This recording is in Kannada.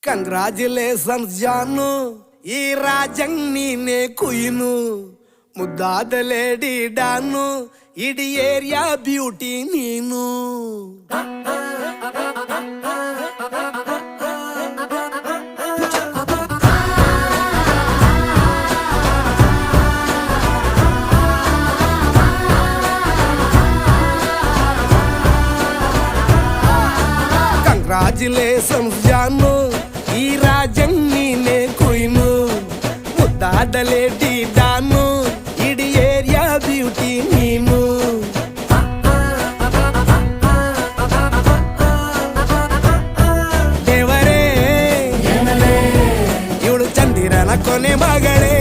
ಕಂಗ್ರಾಚುಲೇಷನ್ಸ್ ಜಾನು, ಈ ರಾಜಂಗ್ ನೀನೆ ಕುಯ್ನು, ಮುದ್ದಾದ ಲೇಡಿ ಡಾನು, ಇಡೀ ಏರಿಯಾ ಬ್ಯೂಟಿ ನೀನು. ಕಂಗ್ರಾಚುಲೇಷನ್ಸ್ ಜಾನು, ಈ ರಾಜಂಗ್ ನೀನೆ ಕುಯ್ನು, ಮುದ್ದಾದ ಲೇಡಿ ಡಾನು, ಇಡೀ ಏರಿಯಾ ಬ್ಯೂಟಿ ನೀನು. ದೇವರೇ ಇವಳು ಚಂದಿರನ ಕೊನೆ ಮಗಳೇ.